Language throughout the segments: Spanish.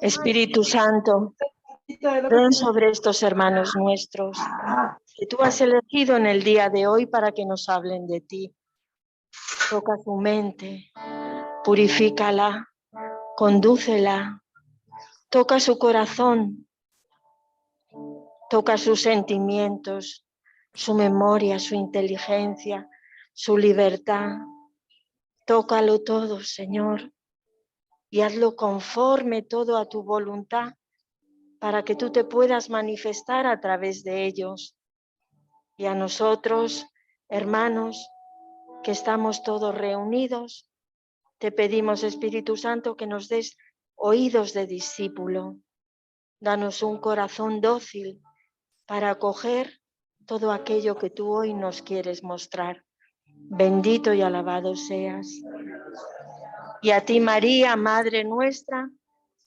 Espíritu Santo, ven sobre estos hermanos nuestros que tú has elegido en el día de hoy para que nos hablen de ti. Toca su mente, purifícala, condúcela, toca su corazón, toca sus sentimientos, su memoria, su inteligencia, su libertad. Tócalo todo, Señor, y hazlo conforme todo a tu voluntad, para que tú te puedas manifestar a través de ellos. Y a nosotros, hermanos, que estamos todos reunidos, te pedimos, Espíritu Santo, que nos des oídos de discípulo. Danos un corazón dócil para acoger todo aquello que tú hoy nos quieres mostrar. Bendito y alabado seas. Y a ti, María, Madre nuestra,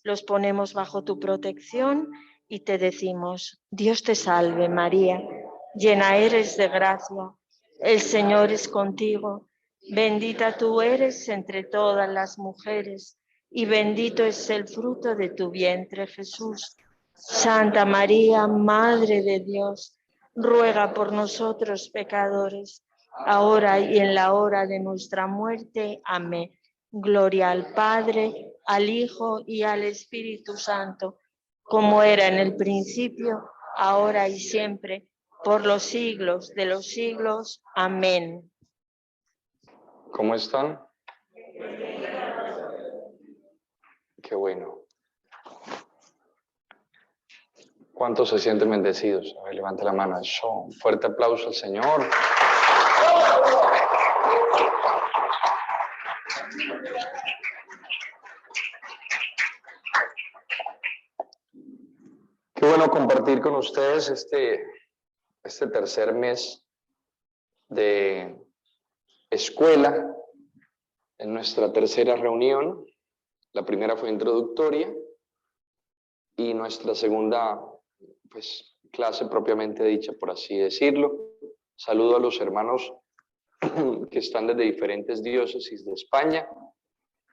los ponemos bajo tu protección y te decimos: Dios te salve, María, llena eres de gracia, el Señor es contigo, bendita tú eres entre todas las mujeres y bendito es el fruto de tu vientre, Jesús. Santa María, Madre de Dios, ruega por nosotros pecadores, ahora y en la hora de nuestra muerte. Amén. Gloria al Padre, al Hijo y al Espíritu Santo, como era en el principio, ahora y siempre, por los siglos de los siglos. Amén. ¿Cómo están? Qué bueno. ¿Cuántos se sienten bendecidos? A ver, levante la mano. Eso. Un fuerte aplauso al Señor. Qué bueno compartir con ustedes este tercer mes de escuela en nuestra tercera reunión. La primera fue introductoria y nuestra segunda, pues, clase propiamente dicha, por así decirlo. Saludo a los hermanos que están desde diferentes diócesis de España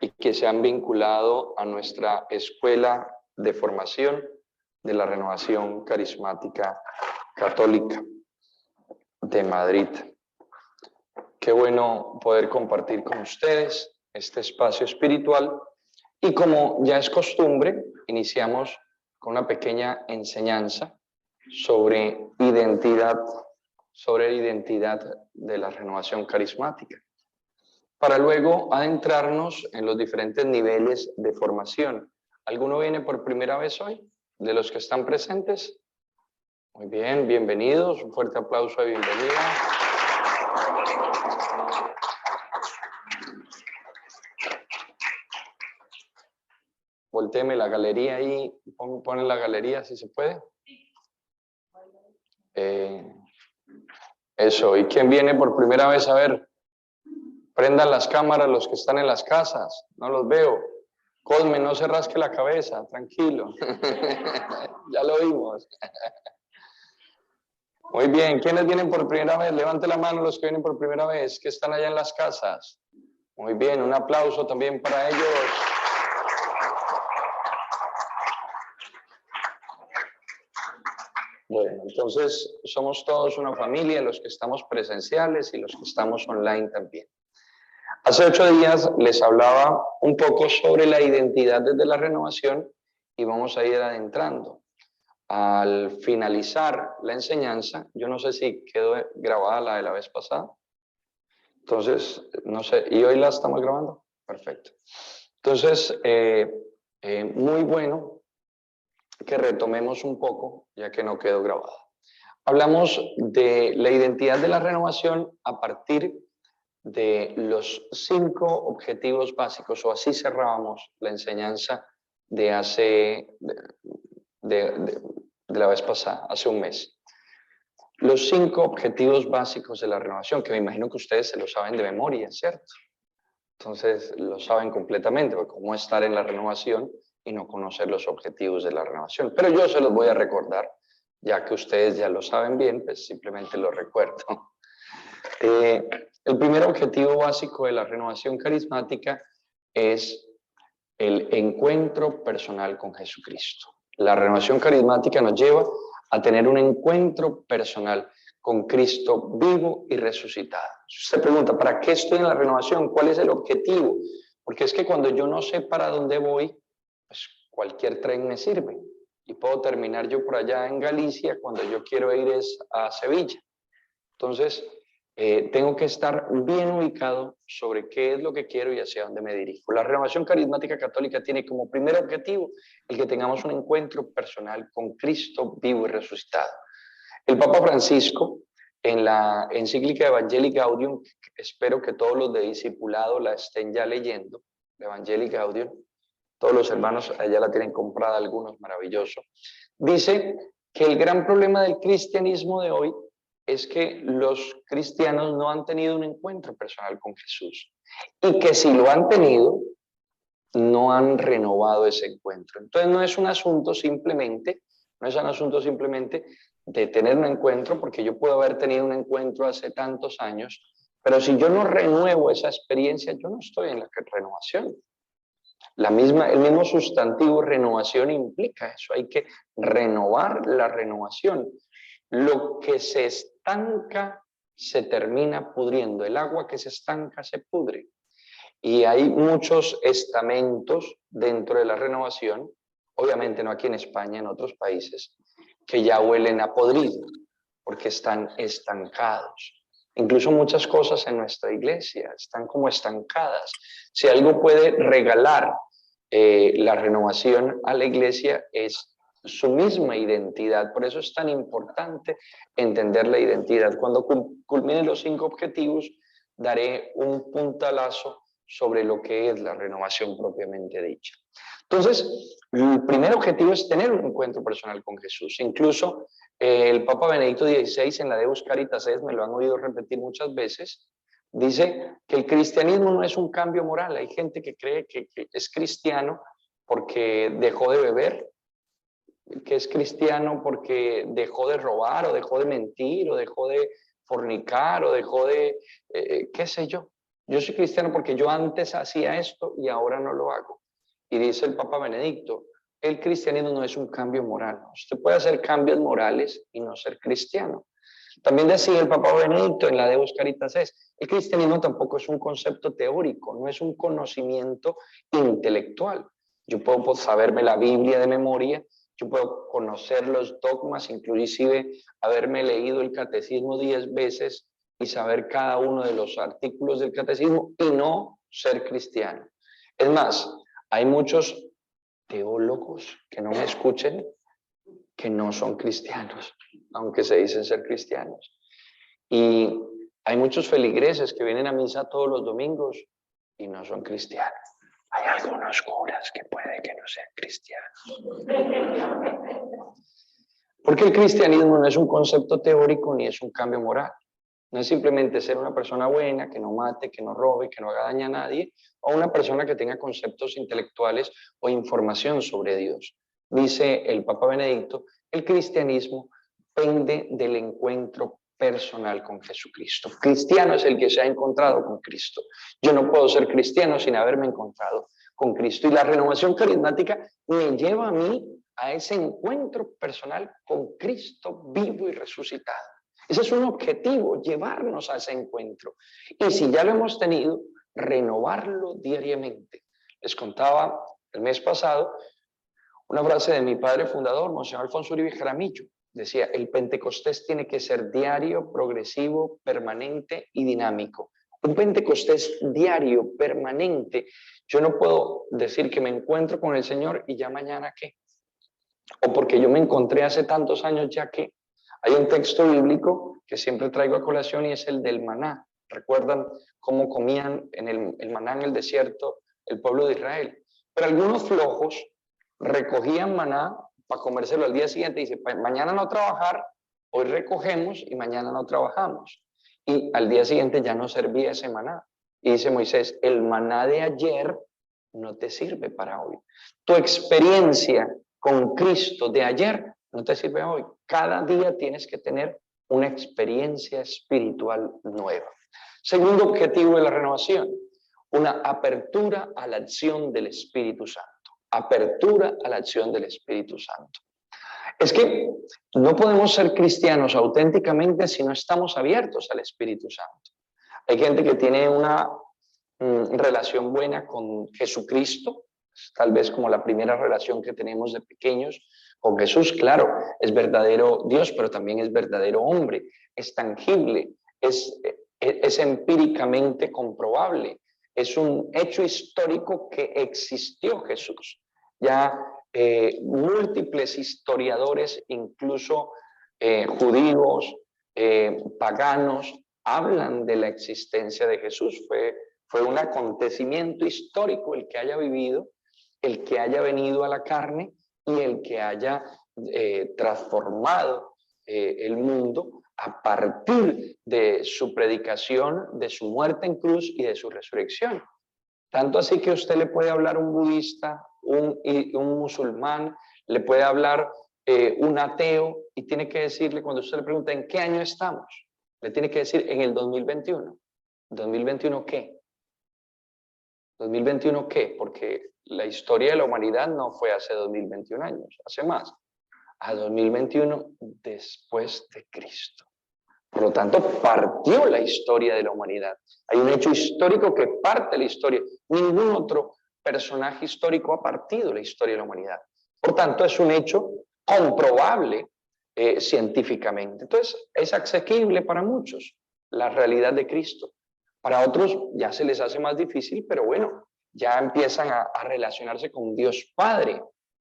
y que se han vinculado a nuestra escuela de formación de la Renovación Carismática Católica de Madrid. Qué bueno poder compartir con ustedes este espacio espiritual y, como ya es costumbre, iniciamos con una pequeña enseñanza sobre identidad de la renovación carismática, para luego adentrarnos en los diferentes niveles de formación. ¿Alguno viene por primera vez hoy? ¿De los que están presentes? Muy bien, bienvenidos. Un fuerte aplauso de bienvenida. Voltéeme la galería ahí, pon la galería si se puede. Eso, ¿y quién viene por primera vez? A ver, prendan las cámaras los que están en las casas, no los veo. Cosme, no se rasque la cabeza, tranquilo. Ya lo vimos. Muy bien, ¿quiénes vienen por primera vez? Levante la mano los que vienen por primera vez, que están allá en las casas. Muy bien, un aplauso también para ellos. Bueno, entonces somos todos una familia, los que estamos presenciales y los que estamos online también. Hace 8 días les hablaba un poco sobre la identidad desde la renovación y vamos a ir adentrando. Al finalizar la enseñanza, yo no sé si quedó grabada la de la vez pasada. Entonces, no sé, ¿y hoy la estamos grabando? Perfecto. Entonces, muy bueno que retomemos un poco, ya que no quedó grabada. Hablamos de la identidad de la renovación a partir de los 5 objetivos básicos, o así cerrábamos la enseñanza de la vez pasada, hace un mes. Los 5 objetivos básicos de la renovación, que me imagino que ustedes se lo saben de memoria, ¿cierto? Entonces lo saben completamente, porque cómo estar en la renovación y no conocer los objetivos de la renovación. Pero yo se los voy a recordar, ya que ustedes ya lo saben bien, pues simplemente lo recuerdo. El primer objetivo básico de la renovación carismática es el encuentro personal con Jesucristo. La renovación carismática nos lleva a tener un encuentro personal con Cristo vivo y resucitado. Si usted pregunta, ¿para qué estoy en la renovación? ¿Cuál es el objetivo? Porque es que cuando yo no sé para dónde voy, pues cualquier tren me sirve. Y puedo terminar yo por allá en Galicia cuando yo quiero ir es a Sevilla. Entonces, tengo que estar bien ubicado sobre qué es lo que quiero y hacia dónde me dirijo. La renovación carismática católica tiene como primer objetivo el que tengamos un encuentro personal con Cristo vivo y resucitado. El Papa Francisco, en la encíclica Evangelii Gaudium, espero que todos los de discipulado la estén ya leyendo, Evangelii Gaudium, todos los hermanos allá la tienen comprada, algunos, maravilloso. Dice que el gran problema del cristianismo de hoy es que los cristianos no han tenido un encuentro personal con Jesús y que si lo han tenido, no han renovado ese encuentro. Entonces no es un asunto simplemente de tener un encuentro, porque yo puedo haber tenido un encuentro hace tantos años, pero si yo no renuevo esa experiencia, yo no estoy en la renovación. El mismo sustantivo renovación implica eso, hay que renovar la renovación. Lo que se estanca se termina pudriendo, el agua que se estanca se pudre. Y hay muchos estamentos dentro de la renovación, obviamente no aquí en España, en otros países, que ya huelen a podrido, porque están estancados. Incluso muchas cosas en nuestra iglesia están como estancadas. Si algo puede regalar la renovación a la iglesia es su misma identidad. Por eso es tan importante entender la identidad. Cuando culminen los 5 objetivos, daré un puntalazo sobre lo que es la renovación propiamente dicha. Entonces, el primer objetivo es tener un encuentro personal con Jesús. Incluso el Papa Benedicto XVI en la Deus Caritas Es, me lo han oído repetir muchas veces, dice que el cristianismo no es un cambio moral. Hay gente que cree que es cristiano porque dejó de beber, que es cristiano porque dejó de robar o dejó de mentir o dejó de fornicar o dejó de, qué sé yo. Yo soy cristiano porque yo antes hacía esto y ahora no lo hago. Y dice el Papa Benedicto, el cristianismo no es un cambio moral. Usted puede hacer cambios morales y no ser cristiano. También decía el Papa Benedicto en la Deus Caritas Es, el cristianismo tampoco es un concepto teórico, no es un conocimiento intelectual. Yo puedo saberme la Biblia de memoria, yo puedo conocer los dogmas, inclusive haberme leído el catecismo 10 veces y saber cada uno de los artículos del catecismo y no ser cristiano. Es más, hay muchos teólogos que no me escuchen que no son cristianos, aunque se dicen ser cristianos. Y hay muchos feligreses que vienen a misa todos los domingos y no son cristianos. Hay algunos curas que puede que no sean cristianos. Porque el cristianismo no es un concepto teórico ni es un cambio moral. No es simplemente ser una persona buena, que no mate, que no robe, que no haga daño a nadie, o una persona que tenga conceptos intelectuales o información sobre Dios. Dice el Papa Benedicto, el cristianismo pende del encuentro personal con Jesucristo. Cristiano es el que se ha encontrado con Cristo. Yo no puedo ser cristiano sin haberme encontrado con Cristo. Y la renovación carismática me lleva a mí a ese encuentro personal con Cristo vivo y resucitado. Ese es un objetivo, llevarnos a ese encuentro. Y si ya lo hemos tenido, renovarlo diariamente. Les contaba el mes pasado una frase de mi padre fundador, Monseñor Alfonso Uribe Jaramillo. Decía, el Pentecostés tiene que ser diario, progresivo, permanente y dinámico. Un Pentecostés diario, permanente. Yo no puedo decir que me encuentro con el Señor y ya mañana qué. O porque yo me encontré hace tantos años ya qué. Hay un texto bíblico que siempre traigo a colación y es el del maná. ¿Recuerdan cómo comían el maná en el desierto el pueblo de Israel? Pero algunos flojos recogían maná para comérselo al día siguiente y dice, mañana no trabajar, hoy recogemos y mañana no trabajamos. Y al día siguiente ya no servía ese maná. Y dice Moisés, el maná de ayer no te sirve para hoy. Tu experiencia con Cristo de ayer no te sirve hoy. Cada día tienes que tener una experiencia espiritual nueva. Segundo objetivo de la renovación, una apertura a la acción del Espíritu Santo. Apertura a la acción del Espíritu Santo. Es que no podemos ser cristianos auténticamente si no estamos abiertos al Espíritu Santo. Hay gente que tiene una relación buena con Jesucristo, tal vez como la primera relación que tenemos de pequeños con Jesús. Claro, es verdadero Dios, pero también es verdadero hombre, es tangible, es empíricamente comprobable, es un hecho histórico que existió Jesús. Ya múltiples historiadores, incluso judíos, paganos, hablan de la existencia de Jesús. Fue un acontecimiento histórico el que haya vivido, el que haya venido a la carne y el que haya transformado el mundo a partir de su predicación, de su muerte en cruz y de su resurrección. Tanto así que usted le puede hablar a un budista, un musulmán, le puede hablar un ateo y tiene que decirle, cuando usted le pregunta ¿en qué año estamos? Le tiene que decir en el 2021. ¿2021 qué? ¿2021 qué? Porque la historia de la humanidad no fue hace 2021 años, hace más. A 2021 después de Cristo. Por lo tanto, partió la historia de la humanidad. Hay un hecho histórico que parte la historia. Ningún otro personaje histórico ha partido la historia de la humanidad. Por tanto, es un hecho comprobable científicamente. Entonces, es asequible para muchos la realidad de Cristo. Para otros ya se les hace más difícil, pero bueno, ya empiezan a relacionarse con Dios Padre.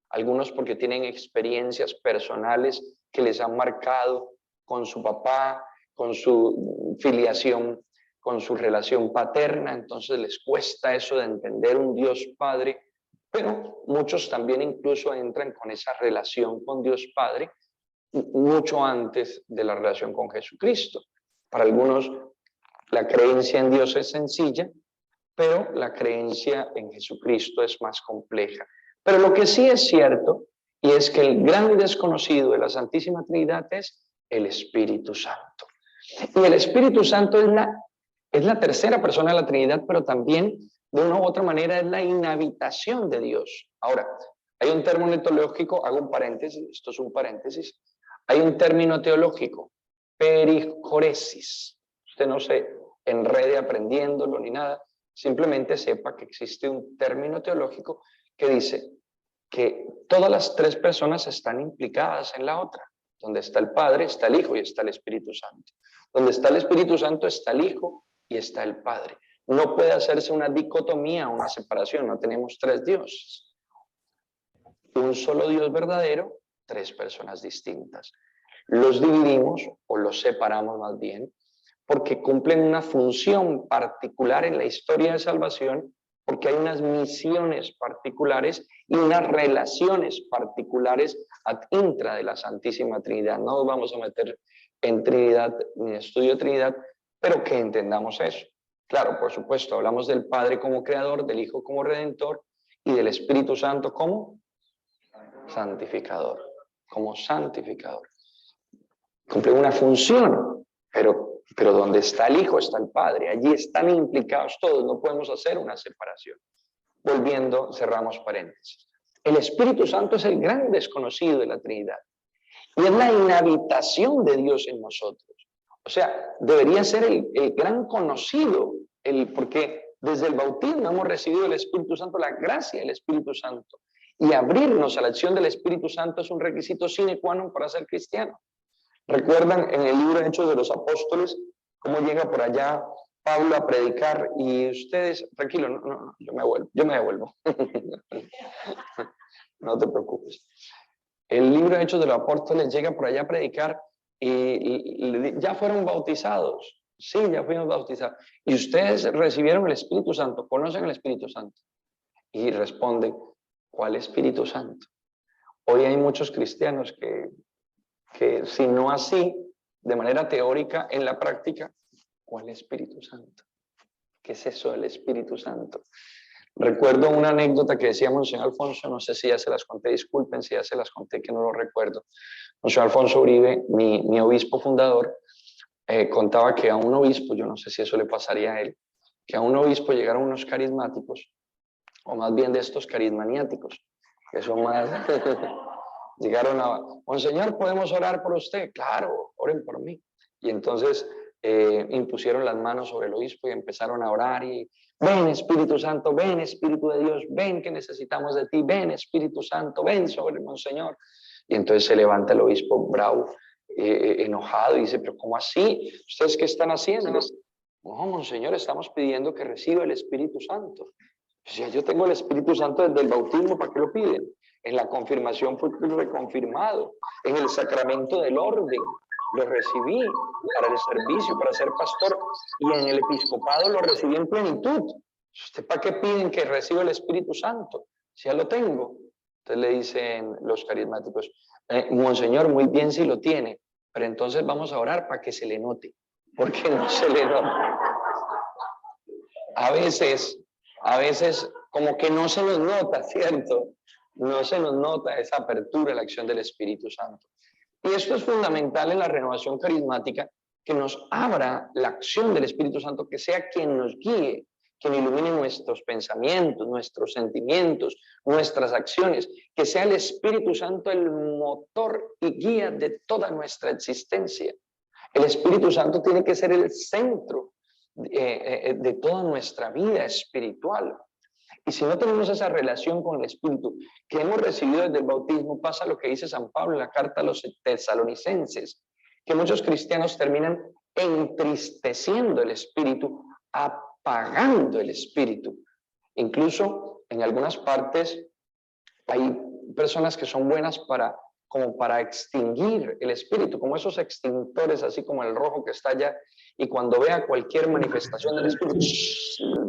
Algunos porque tienen experiencias personales que les han marcado con su papá, con su filiación, con su relación paterna, entonces les cuesta eso de entender un Dios Padre, pero muchos también incluso entran con esa relación con Dios Padre mucho antes de la relación con Jesucristo. Para algunos la creencia en Dios es sencilla, pero la creencia en Jesucristo es más compleja. Pero lo que sí es cierto, y es que el gran desconocido de la Santísima Trinidad es el Espíritu Santo. Y el Espíritu Santo es la tercera persona de la Trinidad, pero también de una u otra manera es la inhabitación de Dios. Ahora, hay un término teológico, hago un paréntesis, esto es un paréntesis, hay un término teológico, pericoresis. Usted no se enrede aprendiéndolo ni nada, simplemente sepa que existe un término teológico que dice que todas las tres personas están implicadas en la otra. Donde está el Padre, está el Hijo y está el Espíritu Santo. Donde está el Espíritu Santo, está el Hijo y está el Padre. No puede hacerse una dicotomía, una separación. No tenemos tres dioses. Un solo Dios verdadero, tres personas distintas. Los dividimos o los separamos más bien porque cumplen una función particular en la historia de salvación, porque hay unas misiones particulares y unas relaciones particulares ad intra de la Santísima Trinidad. No nos vamos a meter en Trinidad, ni en estudio de Trinidad, pero que entendamos eso. Claro, por supuesto, hablamos del Padre como creador, del Hijo como redentor y del Espíritu Santo como santificador, como santificador. Cumple una función, pero donde está el Hijo está el Padre. Allí están implicados todos, no podemos hacer una separación. Volviendo, cerramos paréntesis. El Espíritu Santo es el gran desconocido de la Trinidad y es la inhabitación de Dios en nosotros. O sea, debería ser el gran conocido, porque desde el bautismo hemos recibido el Espíritu Santo, la gracia del Espíritu Santo. Y abrirnos a la acción del Espíritu Santo es un requisito sine qua non para ser cristiano. ¿Recuerdan en el libro de Hechos de los Apóstoles cómo llega por allá Pablo a predicar y ustedes, tranquilo, no, yo me devuelvo. No te preocupes. El libro de Hechos de los Apóstoles llega por allá a predicar y ya fueron bautizados. Sí, ya fuimos bautizados. Y ustedes recibieron el Espíritu Santo, conocen el Espíritu Santo. Y responden, ¿cuál Espíritu Santo? Hoy hay muchos cristianos que si no así, de manera teórica, en la práctica, ¿cuál Espíritu Santo? ¿Qué es eso del Espíritu Santo? Recuerdo una anécdota que decía Monseñor Alfonso, no sé si ya se las conté, disculpen si ya se las conté, que no lo recuerdo. Monseñor Alfonso Uribe, mi obispo fundador, contaba que a un obispo, yo no sé si eso le pasaría a él, que a un obispo llegaron unos carismáticos, o más bien de estos carismaniáticos, que son más... Llegaron a, Monseñor, ¿podemos orar por usted? Claro, oren por mí. Y entonces impusieron las manos sobre el obispo y empezaron a orar y ven Espíritu Santo, ven Espíritu de Dios, ven que necesitamos de ti, ven Espíritu Santo, ven sobre el Monseñor. Y entonces se levanta el obispo bravo, enojado y dice, pero ¿cómo así? ¿Ustedes qué están haciendo? No, Monseñor, estamos pidiendo que reciba el Espíritu Santo. Pues ya yo tengo el Espíritu Santo desde el bautismo, ¿para qué lo piden? En la confirmación fue reconfirmado, en el sacramento del orden lo recibí para el servicio, para ser pastor, y en el episcopado lo recibí en plenitud. ¿Usted para qué piden que reciba el Espíritu Santo? Si ya lo tengo. Entonces le dicen los carismáticos, Monseñor, muy bien si lo tiene, pero entonces vamos a orar para que se le note, porque no se le nota. A veces como que no se nos nota, ¿cierto? No se nos nota esa apertura a la acción del Espíritu Santo. Y esto es fundamental en la renovación carismática, que nos abra la acción del Espíritu Santo, que sea quien nos guíe, quien ilumine nuestros pensamientos, nuestros sentimientos, nuestras acciones, que sea el Espíritu Santo el motor y guía de toda nuestra existencia. El Espíritu Santo tiene que ser el centro de toda nuestra vida espiritual. Y si no tenemos esa relación con el Espíritu que hemos recibido desde el bautismo, pasa lo que dice San Pablo en la carta a los tesalonicenses, que muchos cristianos terminan entristeciendo el Espíritu, apagando el Espíritu. Incluso en algunas partes hay personas que son buenas como para extinguir el Espíritu, como esos extintores, así como el rojo que está allá, y cuando vea cualquier manifestación del Espíritu,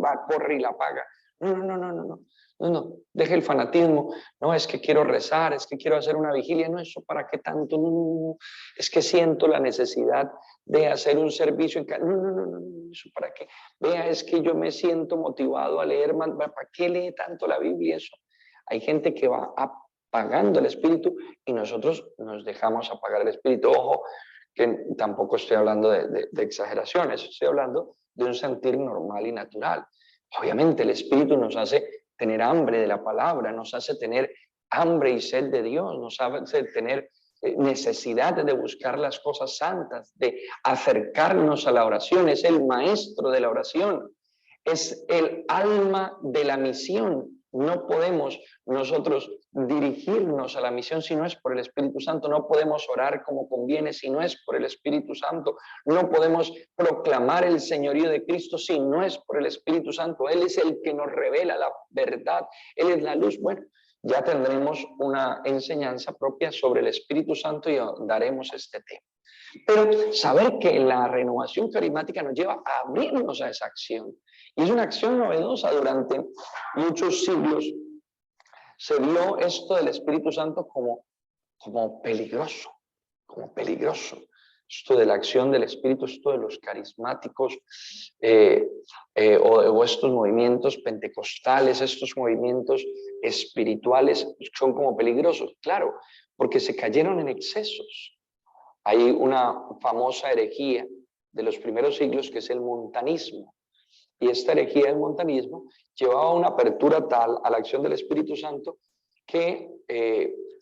va, corre y la apaga. No, deje el fanatismo. No, es que quiero rezar, es que quiero hacer una vigilia. No, eso para qué tanto. No. Es que siento la necesidad de hacer un servicio en casa. No, eso para qué. Vea, es que yo me siento motivado a leer más. ¿Para qué lee tanto la Biblia? Eso. Hay gente que va apagando el Espíritu y nosotros nos dejamos apagar el Espíritu. Ojo, que tampoco estoy hablando de exageraciones, estoy hablando de un sentir normal y natural. Obviamente el Espíritu nos hace tener hambre de la palabra, nos hace tener hambre y sed de Dios, nos hace tener necesidad de buscar las cosas santas, de acercarnos a la oración. Es el maestro de la oración, es el alma de la misión. No podemos nosotros dirigirnos a la misión si no es por el Espíritu Santo. No podemos orar como conviene si no es por el Espíritu Santo. No podemos proclamar el señorío de Cristo si no es por el Espíritu Santo. Él es el que nos revela la verdad. Él es la luz. Bueno, ya tendremos una enseñanza propia sobre el Espíritu Santo y daremos este tema. Pero saber que la renovación carismática nos lleva a abrirnos a esa acción. Y es una acción novedosa. Durante muchos siglos se vio esto del Espíritu Santo como peligroso, Esto de la acción del Espíritu, esto de los carismáticos o estos movimientos pentecostales, estos movimientos espirituales son como peligrosos. Claro, porque se cayeron en excesos. Hay una famosa herejía de los primeros siglos que es el montanismo. Y esta herejía del montanismo llevaba una apertura tal a la acción del Espíritu Santo que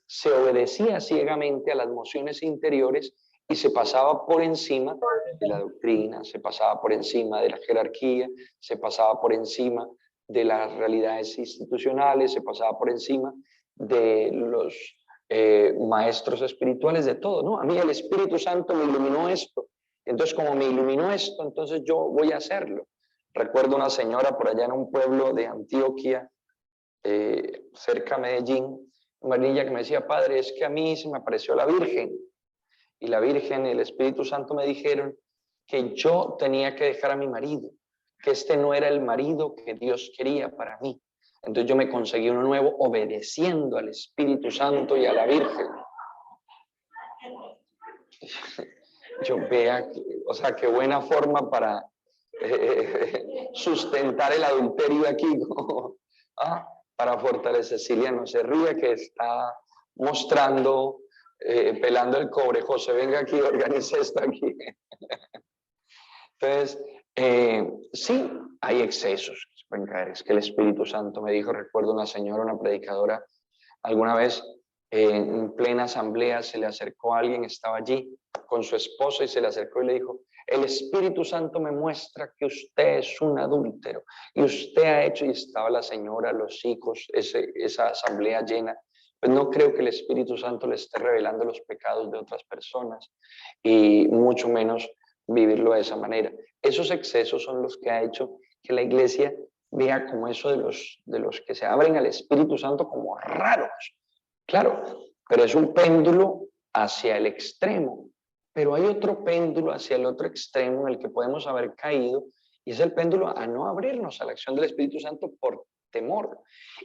se obedecía ciegamente a las mociones interiores y se pasaba por encima de la doctrina, se pasaba por encima de la jerarquía, se pasaba por encima de las realidades institucionales, se pasaba por encima de los maestros espirituales, de todo, ¿no? A mí el Espíritu Santo me iluminó esto, entonces como me iluminó esto, entonces yo voy a hacerlo. Recuerdo una señora por allá en un pueblo de Antioquia, cerca de Medellín, una niña que me decía, padre, es que a mí se me apareció la Virgen, y la Virgen y el Espíritu Santo me dijeron que yo tenía que dejar a mi marido, que este no era el marido que Dios quería para mí. Entonces yo me conseguí uno nuevo obedeciendo al Espíritu Santo y a la Virgen. Yo vea, o sea, qué buena forma para sustentar el adulterio aquí, ¿no? Para fortalecer. Cecilia, no se ríe, que está mostrando, pelando el cobre. José, venga aquí, organice esto aquí. Entonces, sí, hay excesos que se pueden caer. Es que el Espíritu Santo me dijo, recuerdo una señora, una predicadora, alguna vez en plena asamblea se le acercó a alguien, estaba allí con su esposo y se le acercó y le dijo, el Espíritu Santo me muestra que usted es un adúltero y usted ha hecho, y estaba la señora, los hijos, esa asamblea llena. Pues no creo que el Espíritu Santo le esté revelando los pecados de otras personas y mucho menos vivirlo de esa manera. Esos excesos son los que ha hecho que la iglesia vea como eso de los que se abren al Espíritu Santo como raros. Claro, pero es un péndulo hacia el extremo. Pero hay otro péndulo hacia el otro extremo en el que podemos haber caído, y es el péndulo a no abrirnos a la acción del Espíritu Santo por temor.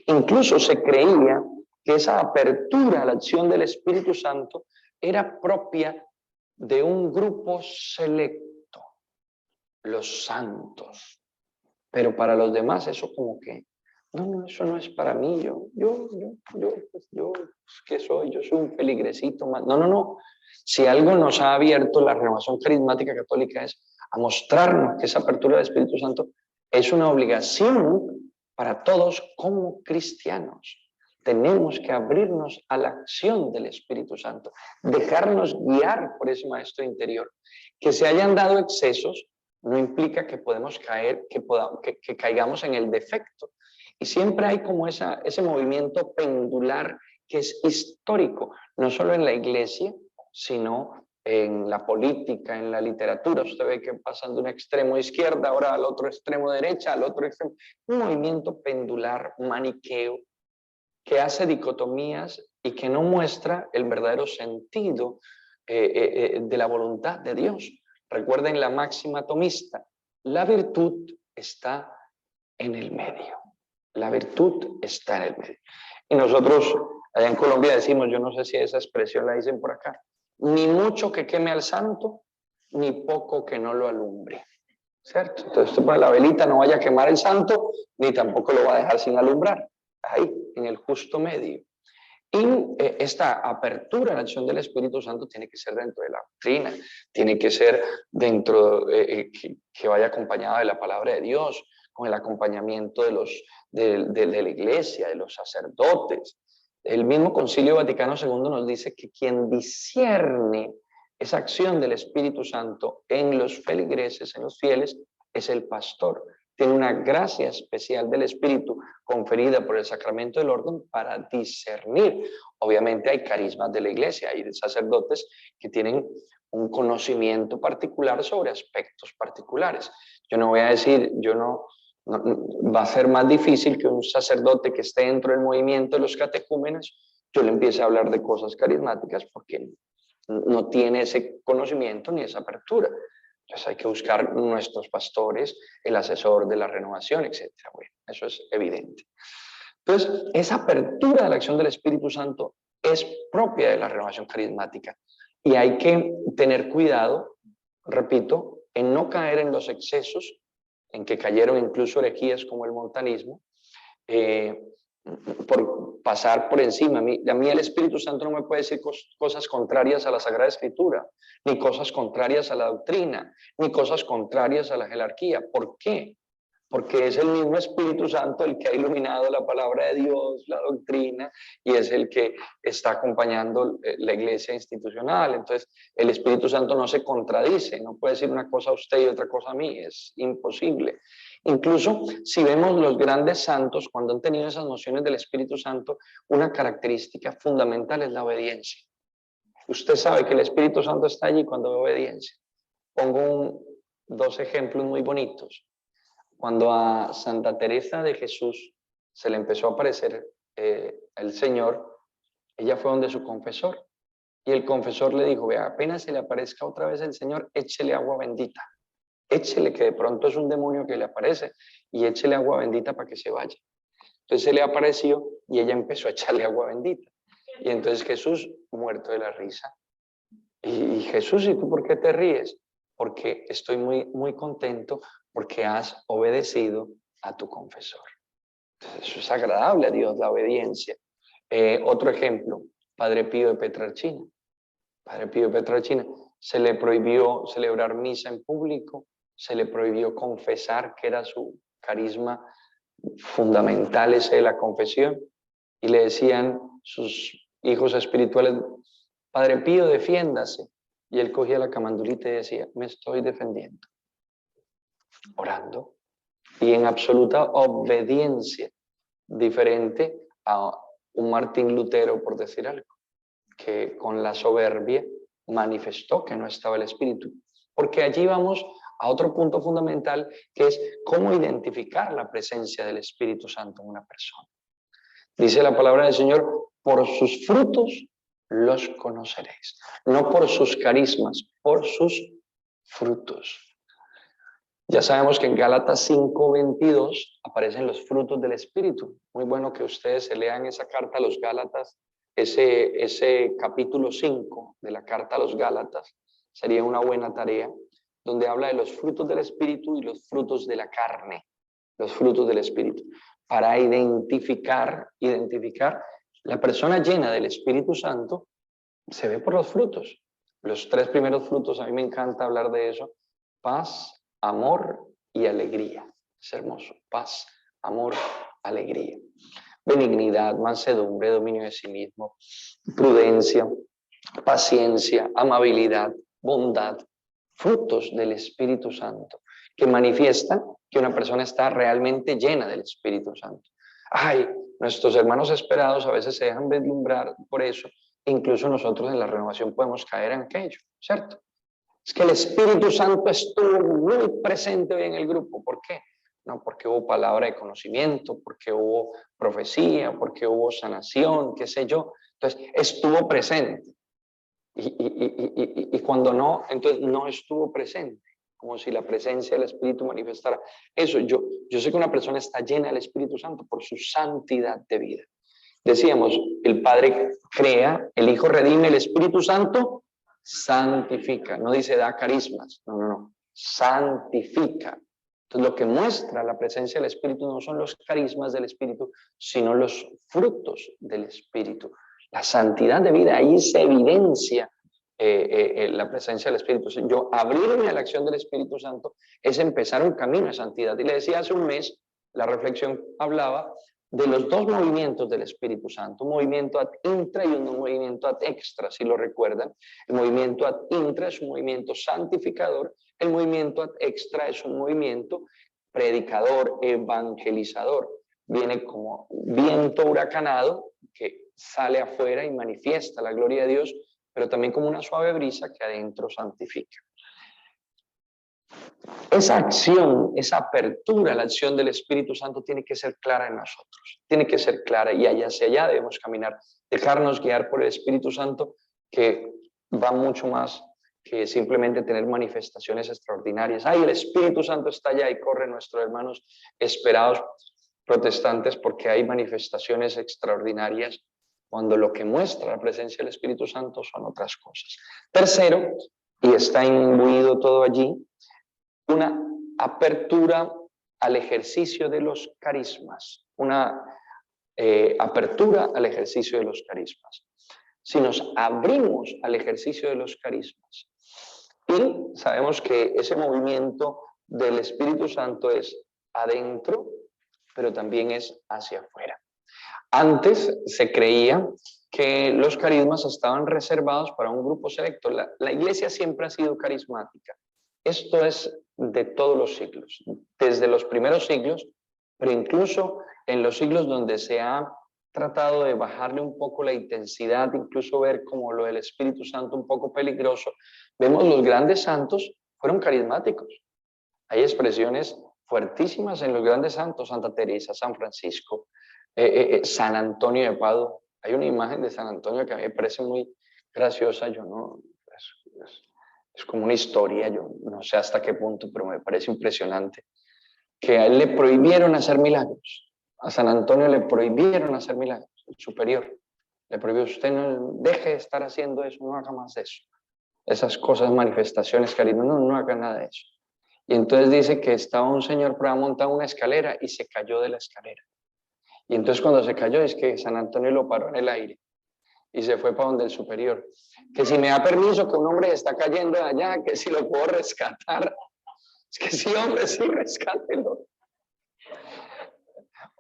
Incluso se creía que esa apertura a la acción del Espíritu Santo era propia de un grupo selecto, los santos. Pero para los demás eso como que, no, eso no es para mí, ¿qué soy? Yo soy un peligrecito más. No. Si algo nos ha abierto la renovación carismática católica es a mostrarnos que esa apertura del Espíritu Santo es una obligación para todos como cristianos. Tenemos que abrirnos a la acción del Espíritu Santo, dejarnos guiar por ese maestro interior. Que se hayan dado excesos no implica que podemos caer, que caigamos en el defecto. Y siempre hay como ese movimiento pendular que es histórico, no solo en la iglesia, sino en la política, en la literatura. Usted ve que pasan de un extremo izquierda, ahora al otro extremo derecha, al otro extremo. Un movimiento pendular, maniqueo, que hace dicotomías y que no muestra el verdadero sentido de la voluntad de Dios. Recuerden la máxima tomista, la virtud está en el medio. La virtud está en el medio. Y nosotros allá en Colombia decimos, yo no sé si esa expresión la dicen por acá, ni mucho que queme al santo, ni poco que no lo alumbre. ¿Cierto? Entonces usted pone la velita, no vaya a quemar el santo, ni tampoco lo va a dejar sin alumbrar. Ahí, en el justo medio. Y esta apertura a la acción del Espíritu Santo tiene que ser dentro de la doctrina, tiene que ser dentro, que vaya acompañada de la palabra de Dios, con el acompañamiento de la iglesia, de los sacerdotes. El mismo Concilio Vaticano II nos dice que quien discierne esa acción del Espíritu Santo en los feligreses, en los fieles, es el pastor. Tiene una gracia especial del Espíritu conferida por el sacramento del orden para discernir. Obviamente hay carismas de la iglesia, hay sacerdotes que tienen un conocimiento particular sobre aspectos particulares. Yo no voy a decir, va a ser más difícil que un sacerdote que esté dentro del movimiento de los catecúmenos, yo le empiece a hablar de cosas carismáticas porque no tiene ese conocimiento ni esa apertura. Entonces hay que buscar nuestros pastores, el asesor de la renovación, etc. Bueno, eso es evidente. Entonces, esa apertura de la acción del Espíritu Santo es propia de la renovación carismática. Y hay que tener cuidado, repito, en no caer en los excesos, en que cayeron incluso herejías como el montanismo, por pasar por encima. A mí el Espíritu Santo no me puede decir cosas contrarias a la Sagrada Escritura, ni cosas contrarias a la doctrina, ni cosas contrarias a la jerarquía. ¿Por qué? Porque es el mismo Espíritu Santo el que ha iluminado la palabra de Dios, la doctrina, y es el que está acompañando la iglesia institucional. Entonces, el Espíritu Santo no se contradice, no puede decir una cosa a usted y otra cosa a mí, es imposible. Incluso si vemos los grandes santos, cuando han tenido esas nociones del Espíritu Santo, una característica fundamental es la obediencia. Usted sabe que el Espíritu Santo está allí cuando hay obediencia. Pongo dos ejemplos muy bonitos. Cuando a Santa Teresa de Jesús se le empezó a aparecer el Señor, ella fue donde su confesor. Y el confesor le dijo, vea, apenas se le aparezca otra vez el Señor, échele agua bendita. Échele, que de pronto es un demonio que le aparece, y échele agua bendita para que se vaya. Entonces se le apareció y ella empezó a echarle agua bendita. Y entonces Jesús, muerto de la risa. Y Jesús, ¿y tú por qué te ríes? Porque estoy muy contento porque has obedecido a tu confesor. Entonces, eso es agradable a Dios, la obediencia. Otro ejemplo, Padre Pío de Petrarchina. Padre Pío de Petrarchina, se le prohibió celebrar misa en público, se le prohibió confesar que era su carisma fundamental ese de la confesión, y le decían sus hijos espirituales: Padre Pío, defiéndase. Y él cogía la camandulita y decía: me estoy defendiendo, orando, y en absoluta obediencia, diferente a un Martín Lutero, por decir algo, que con la soberbia manifestó que no estaba el Espíritu. Porque allí vamos a otro punto fundamental, que es cómo identificar la presencia del Espíritu Santo en una persona. Dice la palabra del Señor: por sus frutos los conoceréis. No por sus carismas, por sus frutos. Ya sabemos que en Gálatas 5:22 aparecen los frutos del Espíritu. Muy bueno que ustedes se lean esa carta a los Gálatas, ese capítulo 5 de la carta a los Gálatas. Sería una buena tarea, donde habla de los frutos del Espíritu y los frutos de la carne. Los frutos del Espíritu. Para identificar la persona llena del Espíritu Santo, se ve por los frutos. Los 3 primeros frutos, a mí me encanta hablar de eso: paz, amor y alegría. Es hermoso. Paz, amor, alegría. Benignidad, mansedumbre, dominio de sí mismo, prudencia, paciencia, amabilidad, bondad. Frutos del Espíritu Santo que manifiestan que una persona está realmente llena del Espíritu Santo. Ay, nuestros hermanos esperados a veces se dejan deslumbrar por eso. Incluso nosotros en la renovación podemos caer en aquello, ¿cierto? Es que el Espíritu Santo estuvo muy presente hoy en el grupo. ¿Por qué? No, porque hubo palabra de conocimiento, porque hubo profecía, porque hubo sanación, qué sé yo. Entonces, estuvo presente. Y cuando no, entonces no estuvo presente. Como si la presencia del Espíritu manifestara eso. Yo sé que una persona está llena del Espíritu Santo por su santidad de vida. Decíamos, el Padre crea, el Hijo redime, el Espíritu Santo santifica. No dice da carismas, no. Santifica. Entonces, lo que muestra la presencia del Espíritu no son los carismas del Espíritu, sino los frutos del Espíritu. La santidad de vida, ahí se evidencia la presencia del Espíritu. Yo abrirme a la acción del Espíritu Santo es empezar un camino de santidad. Y le decía hace un mes, la reflexión hablaba de los 2 movimientos del Espíritu Santo, un movimiento ad intra y un movimiento ad extra, si lo recuerdan. El movimiento ad intra es un movimiento santificador, el movimiento ad extra es un movimiento predicador, evangelizador. Viene como viento huracanado que sale afuera y manifiesta la gloria de Dios, pero también como una suave brisa que adentro santifica. Esa acción, esa apertura a la acción del Espíritu Santo tiene que ser clara en nosotros, tiene que ser clara, y hacia allá debemos caminar, dejarnos guiar por el Espíritu Santo, que va mucho más que simplemente tener manifestaciones extraordinarias. Ay, el Espíritu Santo está allá, y corren nuestros hermanos esperados protestantes porque hay manifestaciones extraordinarias, cuando lo que muestra la presencia del Espíritu Santo son otras cosas. Tercero, y está imbuido todo allí, una apertura al ejercicio de los carismas, una apertura al ejercicio de los carismas. Si nos abrimos al ejercicio de los carismas, y sabemos que ese movimiento del Espíritu Santo es adentro, pero también es hacia afuera. Antes se creía que los carismas estaban reservados para un grupo selecto. La iglesia siempre ha sido carismática. Esto es de todos los siglos, desde los primeros siglos, pero incluso en los siglos donde se ha tratado de bajarle un poco la intensidad, incluso ver como lo del Espíritu Santo un poco peligroso, vemos los grandes santos fueron carismáticos. Hay expresiones fuertísimas en los grandes santos: Santa Teresa, San Francisco, San Antonio de Padua. Hay una imagen de San Antonio que a mí me parece muy graciosa. Yo no, es como una historia, yo no sé hasta qué punto, pero me parece impresionante, que a él le prohibieron hacer milagros. A San Antonio le prohibieron hacer milagros, el superior. Le prohibió: usted no deje de estar haciendo eso, no haga más de eso. Esas cosas, manifestaciones, carisma, no haga nada de eso. Y entonces dice que estaba un señor por ahí montado una escalera y se cayó de la escalera. Y entonces cuando se cayó es que San Antonio lo paró en el aire y se fue para donde el superior. Que si me da permiso, que un hombre está cayendo de allá, que si lo puedo rescatar. Es que sí, hombre, sí, rescátelo.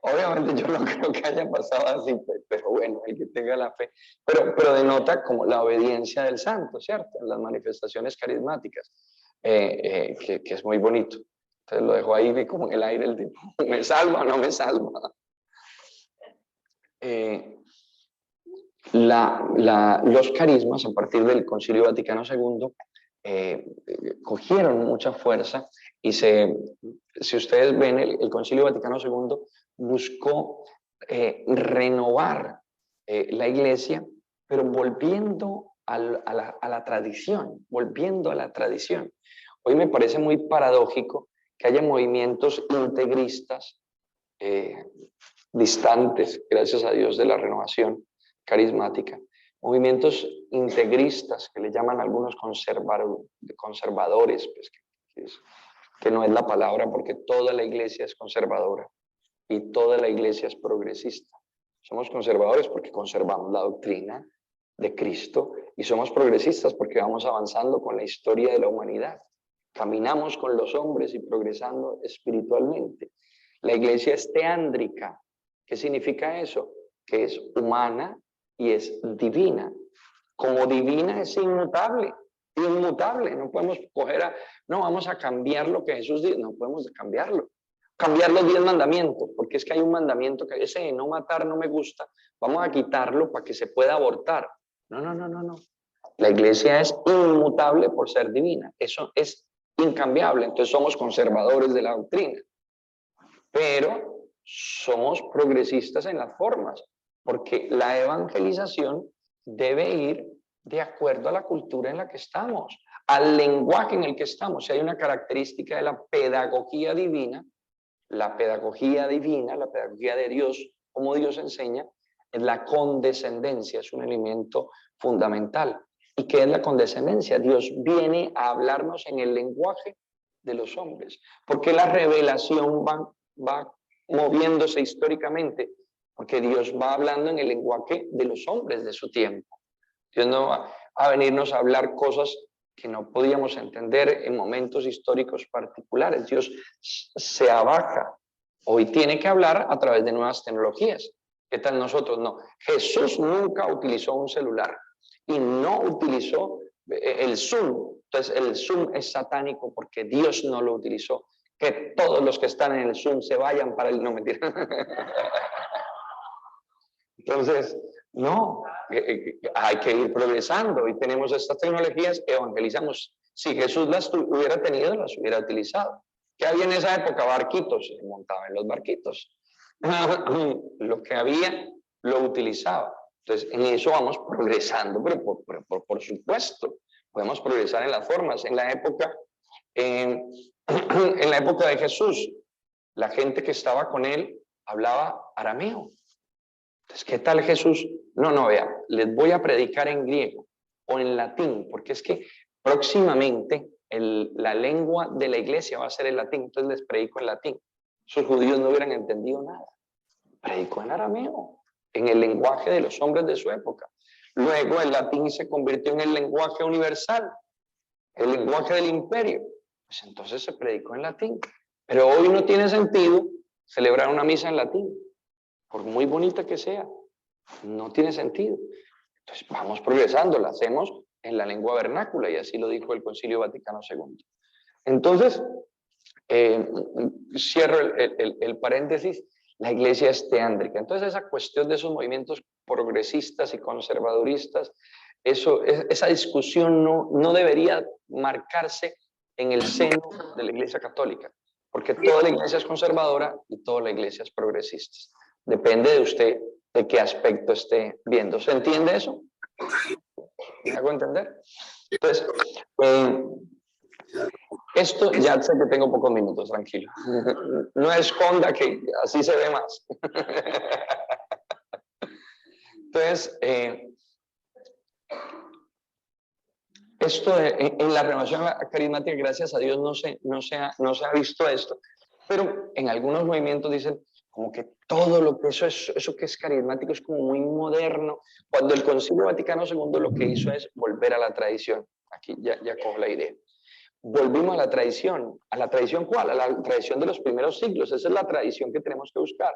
Obviamente yo no creo que haya pasado así, pero bueno, el que tenga la fe. Pero denota como la obediencia del santo, ¿cierto? En las manifestaciones carismáticas, que es muy bonito. Entonces lo dejo ahí, vi como en el aire el tipo, ¿me salva o no me salva? Los carismas, a partir del Concilio Vaticano II, cogieron mucha fuerza y si ustedes ven, el Concilio Vaticano II buscó renovar la iglesia, pero volviendo a la tradición, volviendo a la tradición. Hoy me parece muy paradójico que haya movimientos integristas distantes, gracias a Dios, de la renovación carismática, movimientos integristas que le llaman algunos conservadores, pues, que no es la palabra porque toda la iglesia es conservadora y toda la iglesia es progresista. Somos conservadores porque conservamos la doctrina de Cristo y somos progresistas porque vamos avanzando con la historia de la humanidad. Caminamos con los hombres y progresando espiritualmente. La iglesia es teándrica. ¿Qué significa eso? Que es humana y es divina. Como divina es inmutable, inmutable. No podemos no, vamos a cambiar lo que Jesús dijo, no podemos cambiarlo. Cambiar los 10 mandamientos, porque es que hay un mandamiento que ese de no matar no me gusta, vamos a quitarlo para que se pueda abortar. No, no, no, no, no. La iglesia es inmutable por ser divina, eso es incambiable, entonces somos conservadores de la doctrina. Pero somos progresistas en las formas, porque la evangelización debe ir de acuerdo a la cultura en la que estamos, al lenguaje en el que estamos. Si hay una característica de la pedagogía divina, la pedagogía de Dios, como Dios enseña, es la condescendencia, es un elemento fundamental. ¿Y qué es la condescendencia? Dios viene a hablarnos en el lenguaje de los hombres, porque la revelación va moviéndose históricamente, porque Dios va hablando en el lenguaje de los hombres de su tiempo. Dios no va a venirnos a hablar cosas que no podíamos entender en momentos históricos particulares. Dios se abaja. Hoy tiene que hablar a través de nuevas tecnologías. ¿Qué tal nosotros? No. Jesús nunca utilizó un celular y no utilizó el Zoom. Entonces el Zoom es satánico porque Dios no lo utilizó. Que todos los que están en el Zoom se vayan para el... No, mentira. Entonces, no, hay que ir progresando y tenemos estas tecnologías, evangelizamos. Si Jesús las hubiera tenido, las hubiera utilizado. ¿Qué había en esa época? Barquitos, se montaba en los barquitos. Lo que había, lo utilizaba. Entonces, en eso vamos progresando, pero por supuesto, podemos progresar en las formas. En la época de Jesús, la gente que estaba con él hablaba arameo. Entonces, ¿qué tal Jesús? No, vea, les voy a predicar en griego o en latín, porque es que próximamente la lengua de la iglesia va a ser el latín, entonces les predico en latín. Sus judíos no hubieran entendido nada. Predicó en arameo, en el lenguaje de los hombres de su época. Luego el latín se convirtió en el lenguaje universal, el lenguaje del imperio. Pues entonces se predicó en latín. Pero hoy no tiene sentido celebrar una misa en latín, por muy bonita que sea, no tiene sentido. Entonces vamos progresando, la hacemos en la lengua vernácula y así lo dijo el Concilio Vaticano II. Entonces, cierro el paréntesis, la iglesia es teándrica. Entonces esa cuestión de esos movimientos progresistas y conservaduristas, esa discusión no debería marcarse en el seno de la iglesia católica, porque toda la iglesia es conservadora y toda la iglesia es progresista. Depende de usted de qué aspecto esté viendo. ¿Se entiende eso? ¿Me hago entender? Entonces, esto ya sé que tengo pocos minutos, tranquilo. No esconda que así se ve más. Entonces, esto en la renovación carismática, gracias a Dios, no se ha visto esto, pero en algunos movimientos dicen como que todo lo que eso que es carismático es como muy moderno, cuando el Concilio Vaticano II lo que hizo es volver a la tradición. Aquí ya cojo la idea. volvimos a la tradición. ¿A la tradición cuál? A la tradición de los primeros siglos. Esa es la tradición que tenemos que buscar.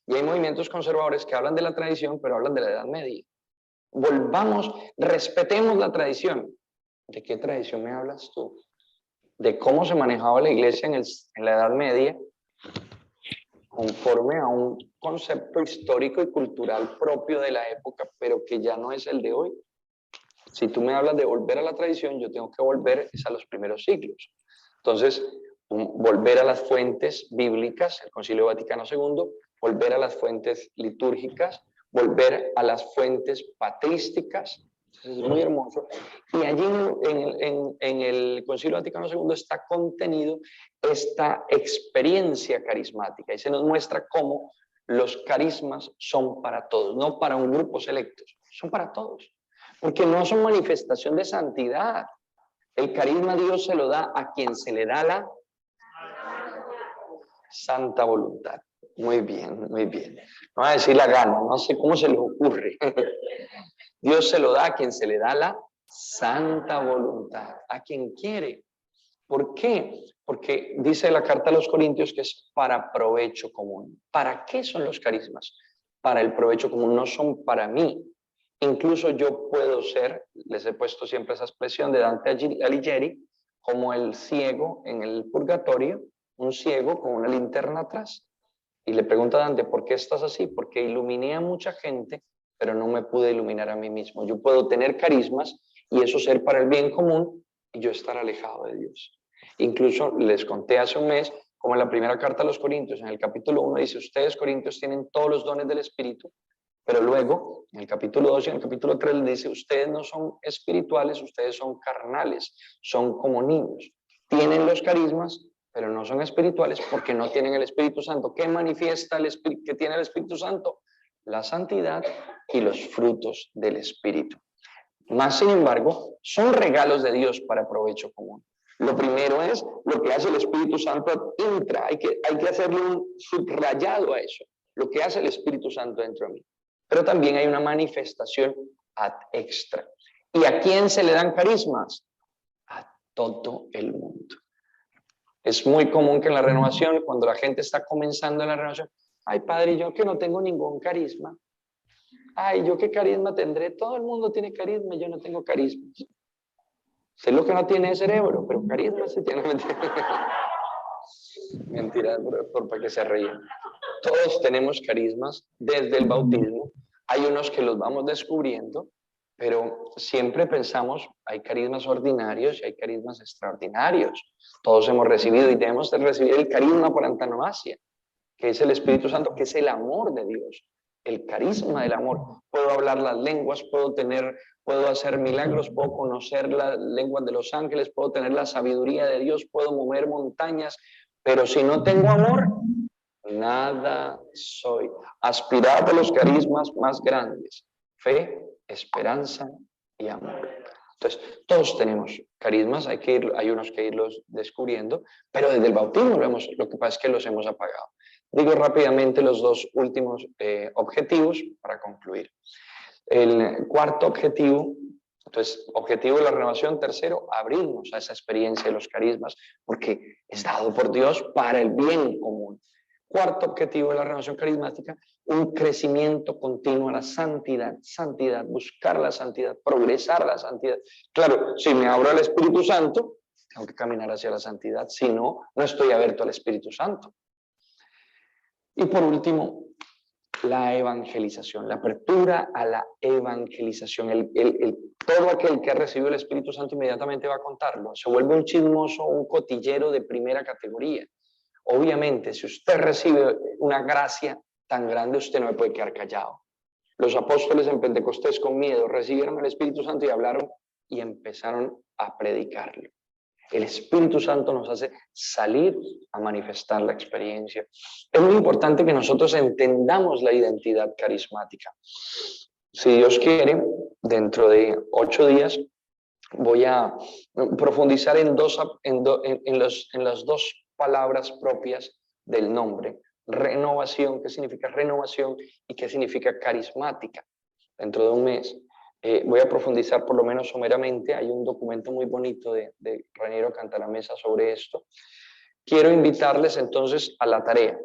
Y hay movimientos conservadores que hablan de la tradición, pero hablan de la Edad Media. Volvamos, respetemos la tradición. ¿De qué tradición me hablas tú? De cómo se manejaba la iglesia en la Edad Media, conforme a un concepto histórico y cultural propio de la época, pero que ya no es el de hoy. Si tú me hablas de volver a la tradición, yo tengo que volver a los primeros siglos. Entonces, volver a las fuentes bíblicas, el Concilio Vaticano II, volver a las fuentes litúrgicas, volver a las fuentes patrísticas. Es muy hermoso. Y allí en el Concilio Vaticano II está contenido esta experiencia carismática y se nos muestra cómo los carismas son para todos, no para un grupo selecto, son para todos. Porque no son manifestación de santidad. El carisma Dios se lo da a quien se le da la santa voluntad. Muy bien, muy bien. No voy a decir la gana, no sé cómo se les ocurre. Dios se lo da a quien se le da la santa voluntad, a quien quiere. ¿Por qué? Porque dice la carta a los Corintios que es para provecho común. ¿Para qué son los carismas? Para el provecho común, no son para mí. Incluso yo puedo ser, les he puesto siempre esa expresión de Dante Alighieri, como el ciego en el purgatorio, un ciego con una linterna atrás. Y le pregunta a Dante, ¿por qué estás así? Porque iluminé a mucha gente, pero no me pude iluminar a mí mismo. Yo puedo tener carismas y eso ser para el bien común y yo estar alejado de Dios. Incluso les conté hace un mes, como en la primera carta a los Corintios, en el capítulo 1 dice, ustedes Corintios tienen todos los dones del Espíritu, pero luego, en el capítulo 2 y en el capítulo 3 le dice, ustedes no son espirituales, ustedes son carnales, son como niños. Tienen los carismas, pero no son espirituales porque no tienen el Espíritu Santo. ¿Qué manifiesta el Espíritu que tiene el Espíritu Santo? La santidad y los frutos del Espíritu. Más sin embargo, son regalos de Dios para provecho común. Lo primero es lo que hace el Espíritu Santo intra, hay que hacerle un subrayado a eso, lo que hace el Espíritu Santo dentro de mí. Pero también hay una manifestación ad extra. ¿Y a quién se le dan carismas? A todo el mundo. Es muy común que en la renovación, cuando la gente está comenzando en la renovación, ay padre, yo que no tengo ningún carisma. Ay, ¿yo qué carisma tendré? Todo el mundo tiene carisma, yo no tengo carisma. Sé lo que no tiene es cerebro, pero carisma sí tiene. Mentira, para que se ríen. Todos tenemos carismas desde el bautismo. Hay unos que los vamos descubriendo, pero siempre pensamos, hay carismas ordinarios y hay carismas extraordinarios. Todos hemos recibido y debemos de recibir el carisma por antonomasia, que es el Espíritu Santo, que es el amor de Dios, el carisma del amor. Puedo hablar las lenguas, puedo hacer milagros, puedo conocer las lenguas de los ángeles, puedo tener la sabiduría de Dios, puedo mover montañas, pero si no tengo amor, nada soy. Aspirad a los carismas más grandes: fe, esperanza y amor. Entonces, todos tenemos carismas, hay unos que irlos descubriendo, pero desde el bautismo lo que pasa es que los hemos apagado. Digo rápidamente los dos últimos objetivos para concluir. El cuarto objetivo, entonces, objetivo de la renovación. Tercero, abrirnos a esa experiencia de los carismas, porque es dado por Dios para el bien común. Cuarto objetivo de la renovación carismática, un crecimiento continuo a la santidad, buscar la santidad, progresar a la santidad. Claro, si me abro al Espíritu Santo, tengo que caminar hacia la santidad, si no, no estoy abierto al Espíritu Santo. Y por último, la evangelización, la apertura a la evangelización. Todo aquel que ha recibido el Espíritu Santo inmediatamente va a contarlo. Se vuelve un chismoso, un cotillero de primera categoría. Obviamente, si usted recibe una gracia tan grande, usted no me puede quedar callado. Los apóstoles en Pentecostés con miedo recibieron el Espíritu Santo y hablaron y empezaron a predicarlo. El Espíritu Santo nos hace salir a manifestar la experiencia. Es muy importante que nosotros entendamos la identidad carismática. Si Dios quiere, dentro de 8 días voy a profundizar en las dos palabras propias del nombre: renovación, ¿qué significa renovación? Y ¿qué significa carismática? Dentro de un mes. Voy a profundizar por lo menos someramente. Hay un documento muy bonito de Raniero Cantalamessa sobre esto. Quiero invitarles entonces a la tarea.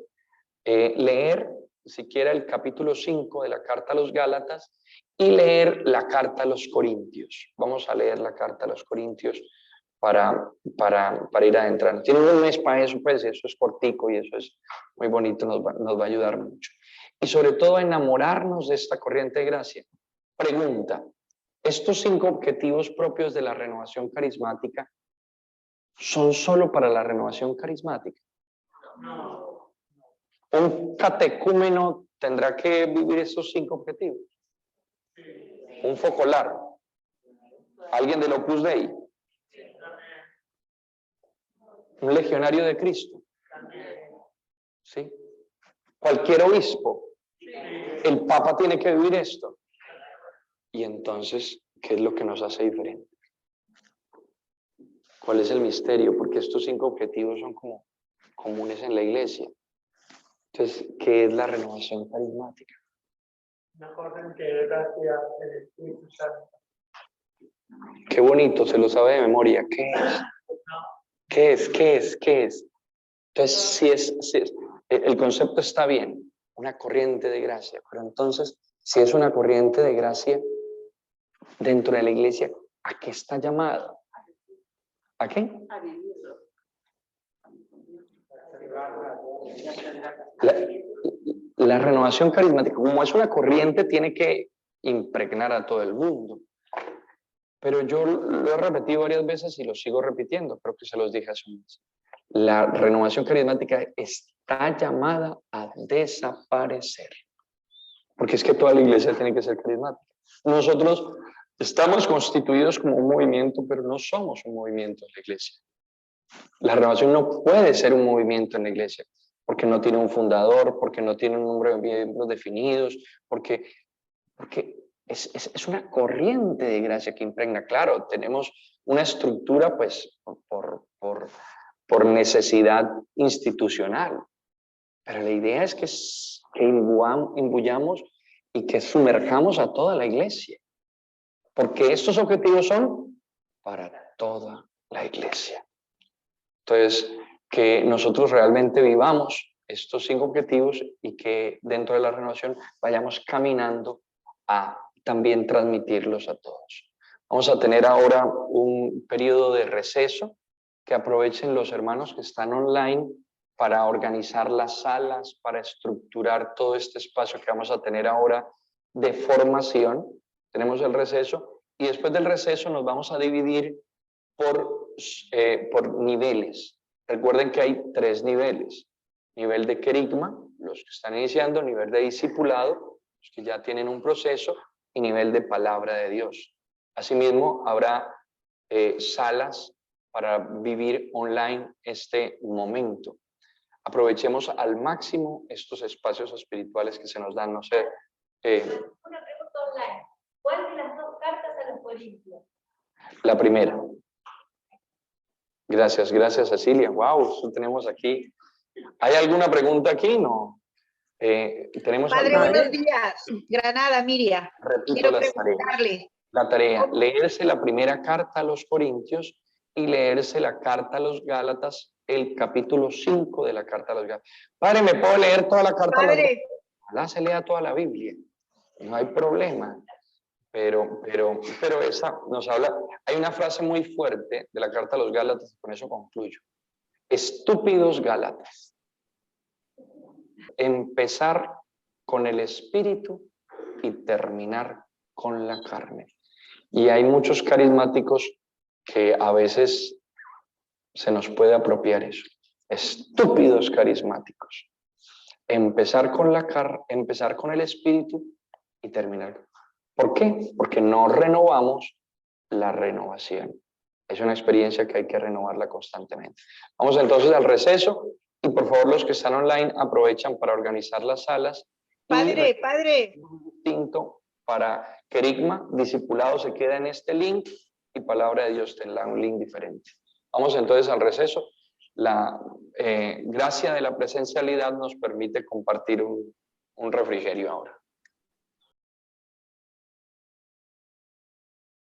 Leer siquiera el capítulo 5 de la carta a los Gálatas y leer la carta a los Corintios. Vamos a leer la carta a los Corintios para ir adentrando. Tienen un mes para eso, pues eso es cortico y eso es muy bonito, nos va a ayudar mucho. Y sobre todo a enamorarnos de esta corriente de gracia. Pregunta, ¿estos 5 objetivos propios de la renovación carismática son solo para la renovación carismática? No. ¿Un catecúmeno tendrá que vivir estos 5 objetivos? ¿Un focolar? ¿Alguien del Opus Dei? ¿Un legionario de Cristo? ¿Sí? ¿Cualquier obispo? ¿El Papa tiene que vivir esto? Y entonces, ¿qué es lo que nos hace diferentes? ¿Cuál es el misterio? Porque estos 5 objetivos son como comunes en la iglesia. Entonces, ¿qué es la renovación carismática? Una corriente de gracia del Espíritu Santo. Qué bonito, se lo sabe de memoria. ¿Qué es? ¿Qué es? ¿Qué es? ¿Qué es? Entonces, si es, el concepto está bien, una corriente de gracia, pero entonces, si es una corriente de gracia dentro de la iglesia, ¿a qué está llamada? ¿A qué? La renovación carismática, como es una corriente, tiene que impregnar a todo el mundo. Pero yo lo he repetido varias veces y lo sigo repitiendo, creo que se los dije hace un mes. La renovación carismática está llamada a desaparecer. Porque es que toda la iglesia tiene que ser carismática. Nosotros estamos constituidos como un movimiento, pero no somos un movimiento en la iglesia. La renovación no puede ser un movimiento en la iglesia, porque no tiene un fundador, porque no tiene un número de miembros definidos, porque es una corriente de gracia que impregna. Claro, tenemos una estructura pues por necesidad institucional, pero la idea es que imbuyamos y que sumerjamos a toda la iglesia, porque estos objetivos son para toda la iglesia. Entonces, que nosotros realmente vivamos estos 5 objetivos y que dentro de la renovación vayamos caminando a también transmitirlos a todos. Vamos a tener ahora un periodo de receso, que aprovechen los hermanos que están online para organizar las salas, para estructurar todo este espacio que vamos a tener ahora de formación. Tenemos el receso y después del receso nos vamos a dividir por niveles. Recuerden que hay 3 niveles. Nivel de querigma, los que están iniciando, nivel de discipulado, los que ya tienen un proceso, y nivel de palabra de Dios. Asimismo, habrá salas para vivir online este momento. Aprovechemos al máximo estos espacios espirituales que se nos dan. No sé. Una pregunta online. ¿Cuál de las 2 cartas a los Corintios? La primera. Gracias, Cecilia. Wow, eso tenemos aquí. ¿Hay alguna pregunta aquí? No. Tenemos Padre, alguna. buenos días. Granada, Miriam. Repito Quiero las preguntarle. tareas. La tarea, leerse la primera carta a los Corintios y leerse la carta a los Gálatas, el capítulo 5 de la carta a los Gálatas. Padre, ¿me puedo leer toda la carta a los Gálatas? Ojalá se lea toda la Biblia. No hay problema. Pero esa nos habla, hay una frase muy fuerte de la carta a los Gálatas, y con eso concluyo. Estúpidos Gálatas. Empezar con el espíritu y terminar con la carne. Y hay muchos carismáticos que a veces se nos puede apropiar eso. Estúpidos carismáticos. Empezar con el espíritu y terminar. ¿Por qué? Porque no renovamos la renovación. Es una experiencia que hay que renovarla constantemente. Vamos entonces al receso y por favor los que están online aprovechan para organizar las salas. Padre. Distinto para querigma, discipulado se queda en este link y palabra de Dios tendrá un link diferente. Vamos entonces al receso. La gracia de la presencialidad nos permite compartir un refrigerio ahora.